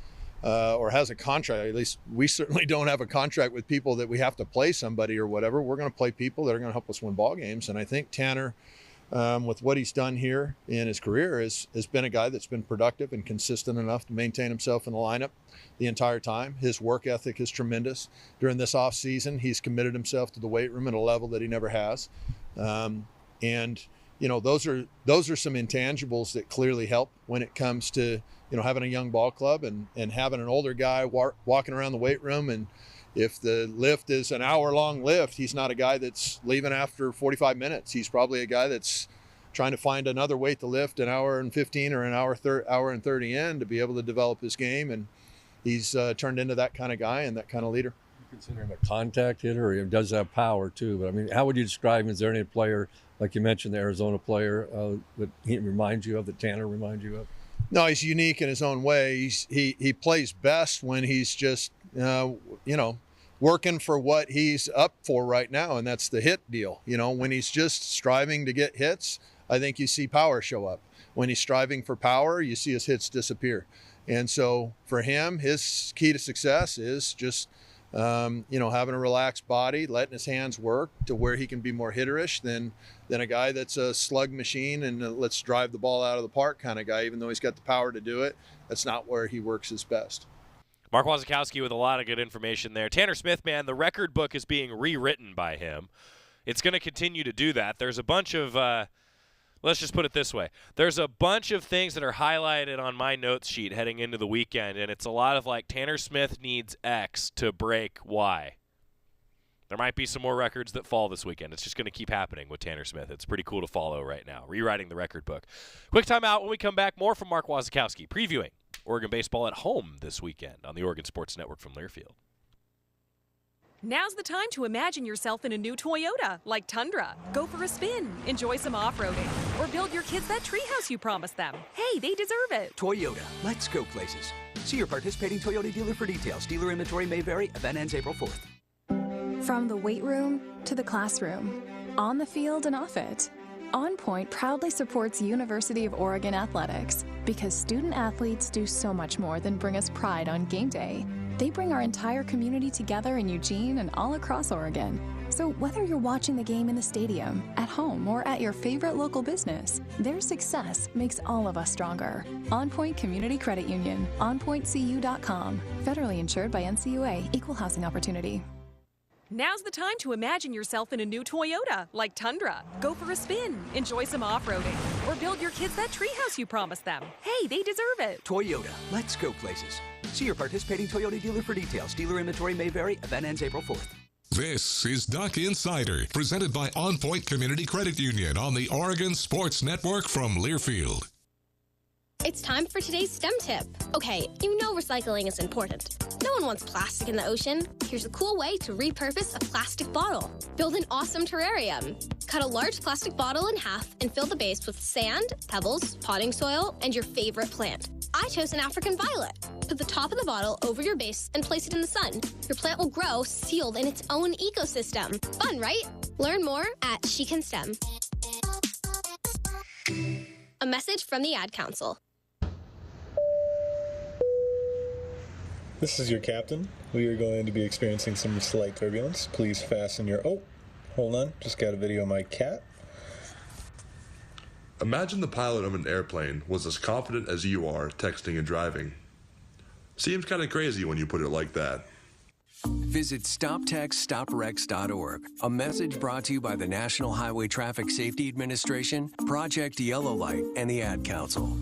or has a contract, at least we certainly don't have a contract with people that we have to play somebody or whatever. We're going to play people that are going to help us win ball games. And I think Tanner, with what he's done here in his career, has been a guy that's been productive and consistent enough to maintain himself in the lineup the entire time. His work ethic is tremendous. During this off season, he's committed himself to the weight room at a level that he never has. And those are some intangibles that clearly help when it comes to having a young ball club and having an older guy walking around the weight room. And if the lift is an hour-long lift, he's not a guy that's leaving after 45 minutes. He's probably a guy that's trying to find another weight to lift an hour and 15 or an hour and 30 in to be able to develop his game. And he's turned into that kind of guy and that kind of leader. You consider him a contact hitter, or he does have power too. But I mean, how would you describe him? Is there any player, like you mentioned, the Arizona player, that he reminds you of, that Tanner reminds you of? No, he's unique in his own way. He plays best when he's just, working for what he's up for right now, and that's the hit deal. When he's just striving to get hits, I think you see power show up. When he's striving for power, you see his hits disappear. And so for him, his key to success is just, having a relaxed body, letting his hands work to where he can be more hitterish than a guy that's a slug machine and let's drive the ball out of the park kind of guy. Even though he's got the power to do it, that's not where he works his best. Mark Wasikowski with a lot of good information there. Tanner Smith, man, the record book is being rewritten by him. It's going to continue to do that. There's a bunch of, let's just put it this way. There's a bunch of things that are highlighted on my notes sheet heading into the weekend, and it's a lot of like Tanner Smith needs X to break Y. There might be some more records that fall this weekend. It's just going to keep happening with Tanner Smith. It's pretty cool to follow right now, rewriting the record book. Quick time out. When we come back, more from Mark Wasikowski, previewing Oregon baseball at home this weekend on the Oregon Sports Network from Learfield. Now's the time to imagine yourself in a new Toyota, like Tundra. Go for a spin, enjoy some off-roading, or build your kids that treehouse you promised them. Hey, they deserve it. Toyota, let's go places. See your participating Toyota dealer for details. Dealer inventory may vary. Event ends April 4th. From the weight room to the classroom, on the field and off it, On Point proudly supports University of Oregon athletics because student athletes do so much more than bring us pride on game day. They bring our entire community together in Eugene and all across Oregon. So whether you're watching the game in the stadium, at home, or at your favorite local business, their success makes all of us stronger. On Point Community Credit Union, onpointcu.com. Federally insured by NCUA, Equal Housing Opportunity. Now's the time to imagine yourself in a new Toyota, like Tundra. Go for a spin, enjoy some off-roading, or build your kids that treehouse you promised them. Hey, they deserve it. Toyota, let's go places. See your participating Toyota dealer for details. Dealer inventory may vary. Event ends April 4th. This is Duck Insider, presented by On Point Community Credit Union on the Oregon Sports Network from Learfield. It's time for today's STEM tip. Okay, you know recycling is important. No one wants plastic in the ocean. Here's a cool way to repurpose a plastic bottle. Build an awesome terrarium. Cut a large plastic bottle in half and fill the base with sand, pebbles, potting soil, and your favorite plant. I chose an African violet. Put the top of the bottle over your base and place it in the sun. Your plant will grow sealed in its own ecosystem. Fun, right? Learn more at She Can STEM. A message from the Ad Council. This is your captain. We are going to be experiencing some slight turbulence. Please fasten your... Oh, hold on. Just got a video of my cat. Imagine the pilot of an airplane was as confident as you are texting and driving. Seems kind of crazy when you put it like that. Visit StopTextsStopWrecks.org. A message brought to you by the National Highway Traffic Safety Administration, Project Yellow Light, and the Ad Council.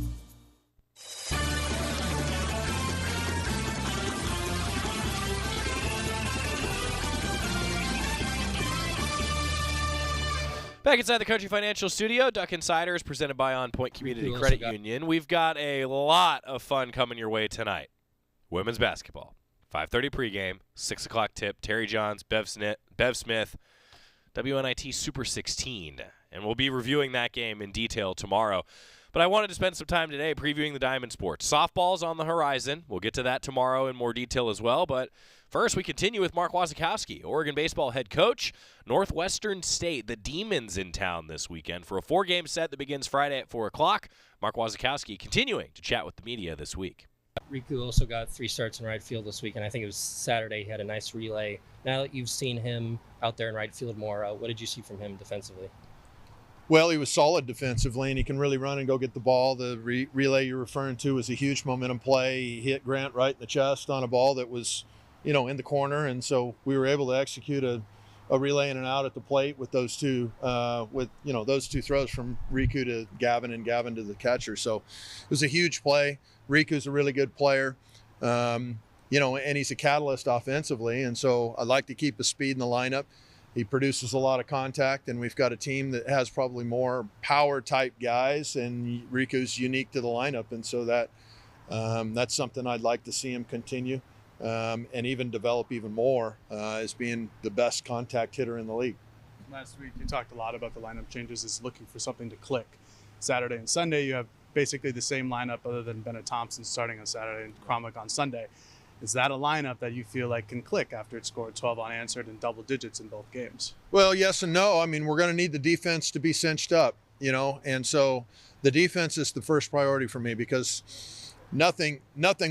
Back inside the Country Financial Studio, Duck Insider is presented by On Point Community Credit Union. We've got a lot of fun coming your way tonight. Women's basketball, 5:30 pregame, 6 o'clock tip. Terry Johns, Bev Smith, WNIT Super 16. And we'll be reviewing that game in detail tomorrow. But I wanted to spend some time today previewing the Diamond Sports. Softball's on the horizon. We'll get to that tomorrow in more detail as well. But First, we continue with Mark Wasikowski, Oregon baseball head coach. Northwestern State, the Demons in town this weekend for a 4-game set that begins Friday at 4 o'clock. Mark Wasikowski continuing to chat with the media this week. Riku also got 3 starts in right field this week, and I think it was Saturday he had a nice relay. Now that you've seen him out there in right field more, what did you see from him defensively? Well, he was solid defensively, and he can really run and go get the ball. The relay you're referring to was a huge momentum play. He hit Grant right in the chest on a ball that was, in the corner, and so we were able to execute a relay in and out at the plate with those two, those 2 throws from Riku to Gavin and Gavin to the catcher. So it was a huge play. Riku's a really good player, and he's a catalyst offensively, and so I like to keep the speed in the lineup. He produces a lot of contact, and we've got a team that has probably more power-type guys, and Riku's unique to the lineup, and so that's something I'd like to see him continue and even develop even more as being the best contact hitter in the league. Last week you talked a lot about the lineup changes as looking for something to click. Saturday and Sunday you have basically the same lineup other than Bennett Thompson starting on Saturday and Cromwell on Sunday. Is that a lineup that you feel like can click after it scored 12 unanswered and double digits in both games? Well, yes and no. I mean, we're going to need the defense to be cinched up, and so the defense is the first priority for me because nothing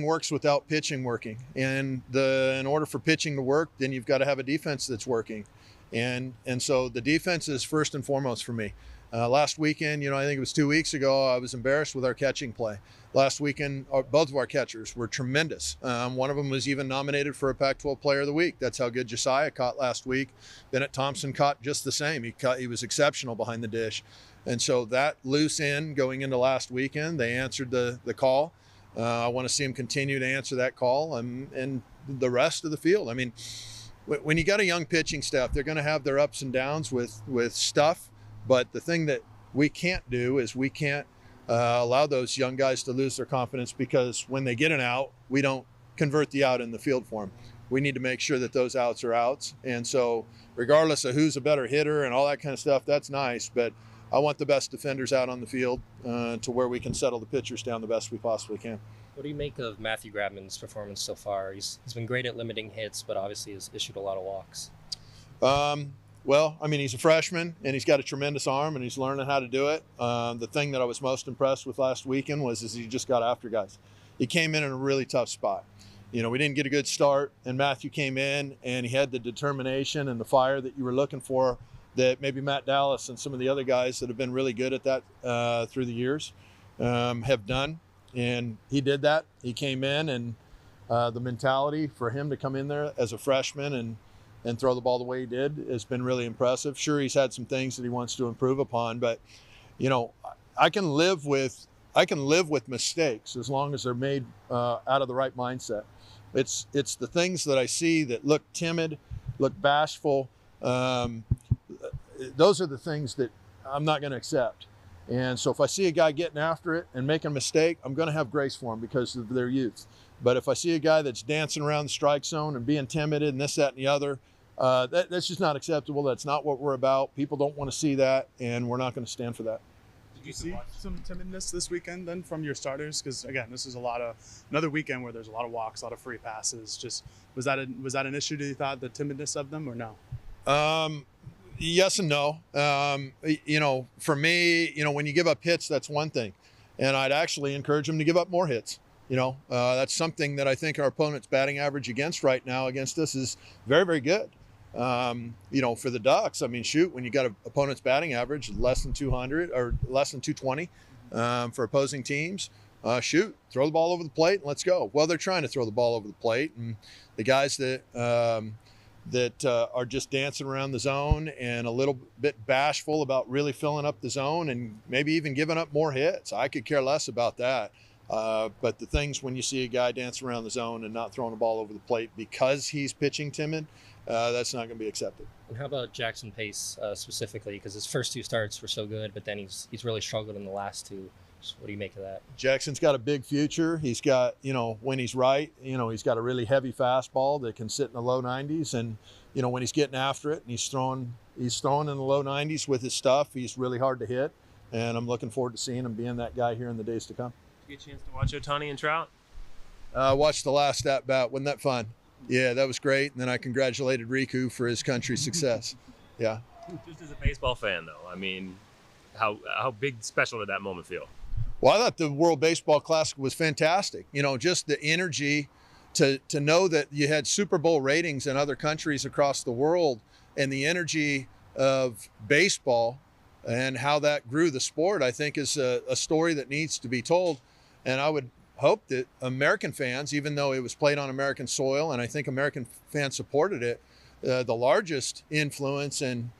works without pitching working. And in order for pitching to work, then you've got to have a defense that's working. And so the defense is first and foremost for me. Last weekend, I think it was 2 weeks ago, I was embarrassed with our catching play. Last weekend, both of our catchers were tremendous. One of them was even nominated for a Pac-12 Player of the Week. That's how good Josiah caught last week. Bennett Thompson caught just the same. He was exceptional behind the dish. And so that loose end going into last weekend, they answered the call. I want to see them continue to answer that call and the rest of the field. I mean, when you got a young pitching staff, they're going to have their ups and downs with stuff. But the thing that we can't do is we can't allow those young guys to lose their confidence because when they get an out, we don't convert the out in the field for them. We need to make sure that those outs are outs. And so regardless of who's a better hitter and all that kind of stuff, that's nice. But I want the best defenders out on the field to where we can settle the pitchers down the best we possibly can. What do you make of Matthew Grabman's performance so far? He's been great at limiting hits, but obviously has issued a lot of walks. Well, I mean, he's a freshman, and he's got a tremendous arm, and he's learning how to do it. The thing that I was most impressed with last weekend was he just got after guys. He came in a really tough spot. We didn't get a good start, and Matthew came in, and he had the determination and the fire that you were looking for that maybe Matt Dallas and some of the other guys that have been really good at that through the years have done. And he did that. He came in, and the mentality for him to come in there as a freshman and throw the ball the way he did has been really impressive. Sure, he's had some things that he wants to improve upon, but I can live with mistakes as long as they're made out of the right mindset. It's the things that I see that look timid, look bashful. Those are the things that I'm not going to accept. And so if I see a guy getting after it and making a mistake, I'm going to have grace for him because of their youth. But if I see a guy that's dancing around the strike zone and being timid and this, that, and the other, that's just not acceptable. That's not what we're about. People don't want to see that, and we're not going to stand for that. Did you see some timidness this weekend then from your starters? Because again, this is another weekend where there's a lot of walks, a lot of free passes. Just was that an issue? Do you thought the timidness of them or no? Yes and no. For me, when you give up hits, that's one thing, and I'd actually encourage them to give up more hits. That's something that I think our opponent's batting average against right now against us is very, very good. For the Ducks, I mean, shoot, when you got an opponent's batting average less than 200 or less than 220 for opposing teams, shoot, throw the ball over the plate and let's go. Well, they're trying to throw the ball over the plate, and the guys that are just dancing around the zone and a little bit bashful about really filling up the zone and maybe even giving up more hits. I could care less about that. But the things when you see a guy dance around the zone and not throwing the ball over the plate because he's pitching timid, that's not going to be accepted. And how about Jackson Pace specifically? Because his first 2 starts were so good, but then he's really struggled in the last 2. So what do you make of that? Jackson's got a big future. He's got, when he's right, he's got a really heavy fastball that can sit in the low 90s. And, when he's getting after it and he's throwing in the low 90s with his stuff, he's really hard to hit. And I'm looking forward to seeing him being that guy here in the days to come. Did you get a chance to watch Ohtani and Trout? Watched the last at bat. Wasn't that fun? Yeah, that was great. And then I congratulated Riku for his country's success. Yeah. Just as a baseball fan, though, I mean, how big special did that moment feel? Well, I thought the World Baseball Classic was fantastic. You know, just the energy to know that you had Super Bowl ratings in other countries across the world, and the energy of baseball and how that grew the sport, I think is a story that needs to be told. And I would hope that American fans, even though it was played on American soil, and I think American fans supported it, the largest influence and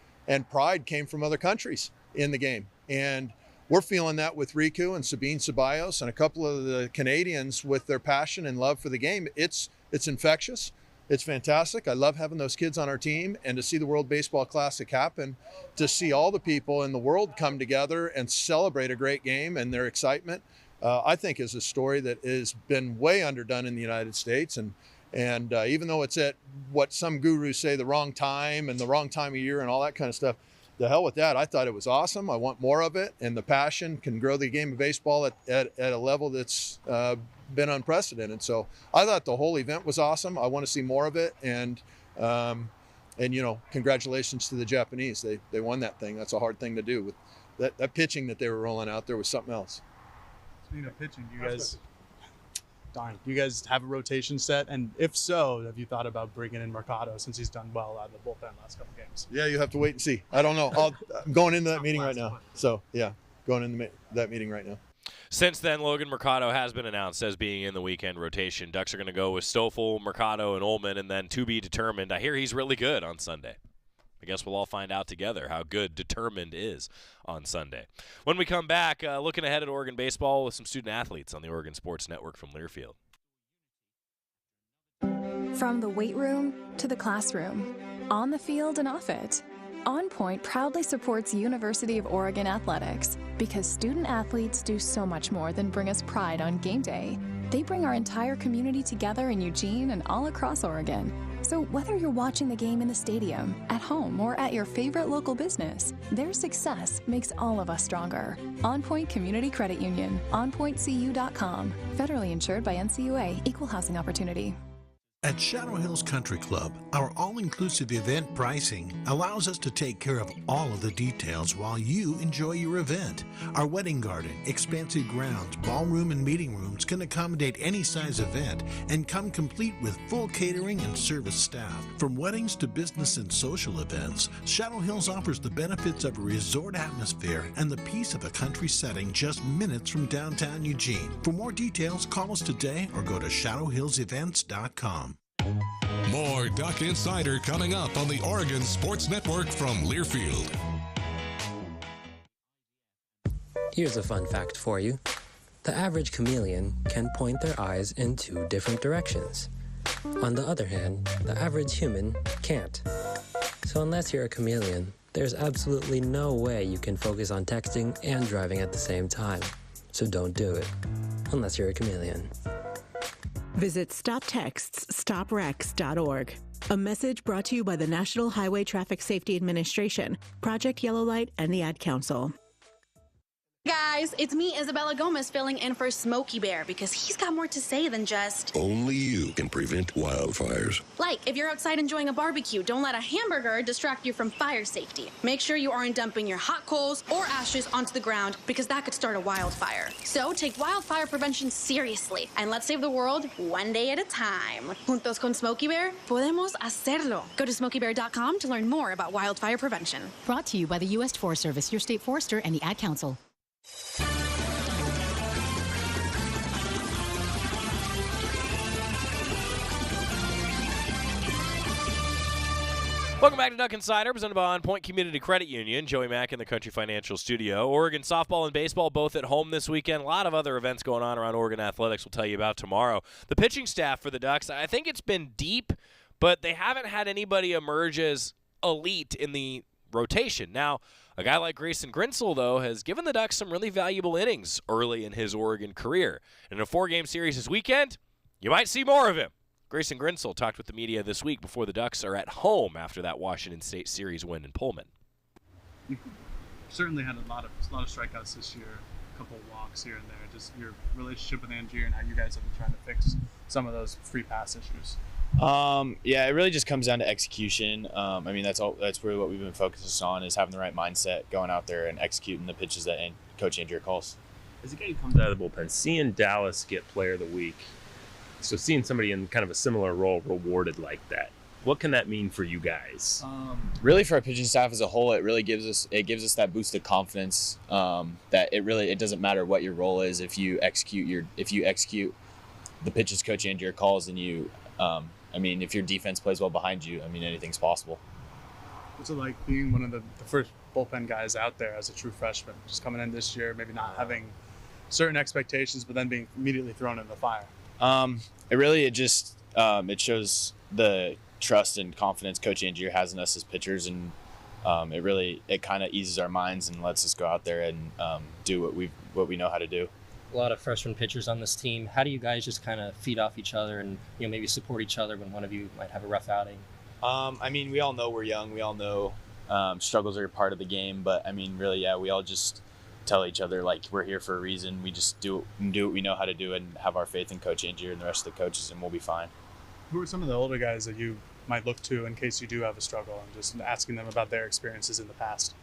pride came from other countries in the game. And we're feeling that with Riku and Sabine Ceballos and a couple of the Canadians with their passion and love for the game. It's infectious. It's fantastic. I love having those kids on our team, and to see the World Baseball Classic happen, to see all the people in the world come together and celebrate a great game and their excitement, I think is a story that has been way underdone in the United States. And even though it's at what some gurus say the wrong time and the wrong time of year and all that kind of stuff, the hell with that. I thought it was awesome. I want more of it, and the passion can grow the game of baseball at a level that's been unprecedented. So I thought the whole event was awesome. I want to see more of it, and you know, congratulations to the Japanese. They won that thing. That's a hard thing to do. With that pitching that they were rolling out there was something else. Speaking of pitching, do you guys have a rotation set? And if so, have you thought about bringing in Mercado since he's done well out of the bullpen last couple games? Yeah, you have to wait and see. I don't know. I'm going into that meeting right now. So yeah, going into that meeting right now. Since then, Logan Mercado has been announced as being in the weekend rotation. Ducks are going to go with Stoffel, Mercado, and Ullman, and then to be determined. I hear he's really good on Sunday. I guess we'll all find out together how good determined is on Sunday. When we come back, looking ahead at Oregon baseball with some student athletes on the Oregon Sports Network from Learfield. From the weight room to the classroom, on the field and off it, On Point proudly supports University of Oregon athletics because student athletes do so much more than bring us pride on game day. They bring our entire community together in Eugene and all across Oregon. So whether you're watching the game in the stadium, at home, or at your favorite local business, their success makes all of us stronger. On Point Community Credit Union, onpointcu.com. Federally insured by NCUA, Equal Housing Opportunity. At Shadow Hills Country Club, our all-inclusive event pricing allows us to take care of all of the details while you enjoy your event. Our wedding garden, expansive grounds, ballroom, and meeting rooms can accommodate any size event and come complete with full catering and service staff. From weddings to business and social events, Shadow Hills offers the benefits of a resort atmosphere and the peace of a country setting just minutes from downtown Eugene. For more details, call us today or go to shadowhillsevents.com. More Duck Insider coming up on the Oregon Sports Network from Learfield. Here's a fun fact for you. The average chameleon can point their eyes in 2 different directions. On the other hand, the average human can't. So unless you're a chameleon, there's absolutely no way you can focus on texting and driving at the same time. So don't do it, unless you're a chameleon. Visit StopTextsStopWrecks.org. A message brought to you by the National Highway Traffic Safety Administration, Project Yellow Light, and the Ad Council. Guys, it's me, Isabella Gomez, filling in for Smokey Bear because he's got more to say than just... Only you can prevent wildfires. Like, if you're outside enjoying a barbecue, don't let a hamburger distract you from fire safety. Make sure you aren't dumping your hot coals or ashes onto the ground because that could start a wildfire. So take wildfire prevention seriously and let's save the world one day at a time. Juntos con Smokey Bear, podemos hacerlo. Go to smokeybear.com to learn more about wildfire prevention. Brought to you by the U.S. Forest Service, your state forester, and the Ad Council. Welcome back to Duck Insider, presented by On Point Community Credit Union. Joey Mack in the Country Financial Studio. Oregon softball and baseball both at home this weekend. A lot of other events going on around Oregon athletics we'll tell you about tomorrow. The pitching staff for the Ducks, I think it's been deep, but they haven't had anybody emerge as elite in the rotation. Now, a guy like Grayson Grinsell, though, has given the Ducks some really valuable innings early in his Oregon career. In a 4-game series this weekend, you might see more of him. Grayson Grinsell talked with the media this week before the Ducks are at home after that Washington State series win in Pullman. You certainly had a lot of strikeouts this year, a couple of walks here and there. Just your relationship with Angier and how you guys have been trying to fix some of those free pass issues. Yeah, it really just comes down to execution. I mean, that's really what we've been focused on, is having the right mindset, going out there and executing the pitches that Coach Andrew calls. As a guy who comes out of the bullpen, seeing Dallas get Player of the Week, so seeing somebody in kind of a similar role rewarded like that, what can that mean for you guys? Really, for our pitching staff as a whole, it really gives us that boost of confidence that it doesn't matter what your role is. If you execute the pitches Coach Andrew calls, and if your defense plays well behind you, I mean, anything's possible. What's it like being one of the first bullpen guys out there as a true freshman, just coming in this year, maybe not having certain expectations, but then being immediately thrown in the fire? It shows the trust and confidence Coach Andrew has in us as pitchers, and it kind of eases our minds and lets us go out there and do what we know how to do. A lot of freshman pitchers on this team. How do you guys just kind of feed off each other and maybe support each other when one of you might have a rough outing? We all know we're young. We all know struggles are a part of the game, but we all just tell each other like we're here for a reason. We just do what we know how to do and have our faith in Coach Andrew and the rest of the coaches, and we'll be fine. Who are some of the older guys that you might look to in case you do have a struggle, and just asking them about their experiences in the past?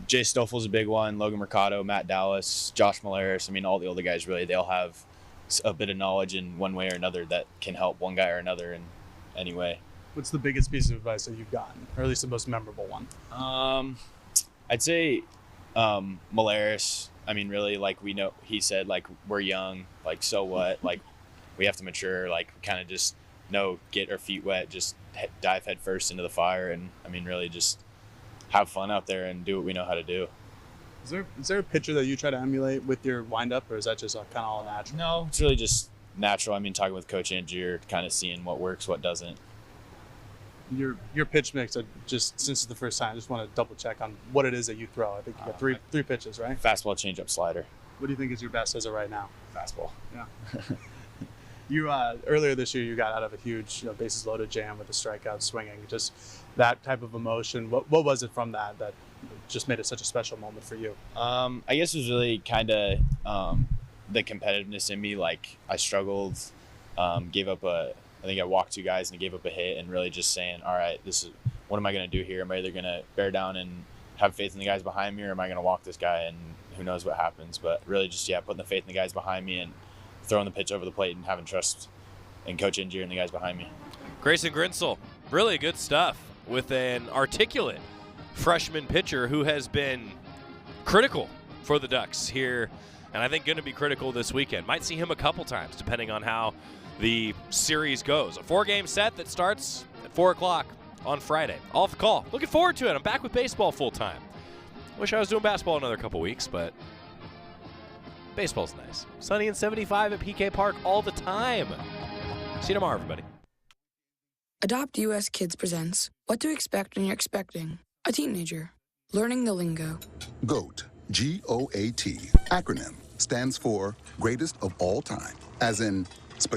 Jay Stoffel's a big one, Logan Mercado, Matt Dallas, Josh Malaris. All the older guys, really, they'll have a bit of knowledge in one way or another that can help one guy or another in any way. What's the biggest piece of advice that you've gotten, or at least the most memorable one? I'd say Malaris. We know he said, we're young, so what? We have to mature, kind of just get our feet wet, just dive head first into the fire, and really just have fun out there and do what we know how to do. Is there a pitcher that you try to emulate with your windup, or is that just kind of all natural? No, it's really just natural. Talking with Coach Andrew, kind of seeing what works, what doesn't. Your pitch mix, just since it's the first time, I just want to double check on what it is that you throw. I think you got three pitches, right? Fastball, changeup, slider. What do you think is your best as of right now? Fastball. Yeah. You earlier this year, you got out of a huge bases loaded jam with a strikeout swinging. Just that type of emotion. What was it from that just made it such a special moment for you? I guess it was really kind of the competitiveness in me. I struggled, I think I walked two guys and gave up a hit, and really just saying, all right, what am I going to do here? Am I either going to bear down and have faith in the guys behind me, or am I going to walk this guy and who knows what happens? But really just, putting the faith in the guys behind me and throwing the pitch over the plate and having trust in Coach Andrew and the guys behind me. Grayson Grinsell, really good stuff with an articulate freshman pitcher who has been critical for the Ducks here, and I think going to be critical this weekend. Might see him a couple times depending on how the series goes. A 4-game set that starts at 4 o'clock on Friday. Off the call. Looking forward to it. I'm back with baseball full time. Wish I was doing basketball another couple weeks, but baseball's nice. Sunny and 75 at PK Park all the time. See you tomorrow, everybody. Adopt US Kids presents What to Expect When You're Expecting a Teenager. Learning the lingo. GOAT, G-O-A-T, acronym, stands for Greatest of All Time. As in,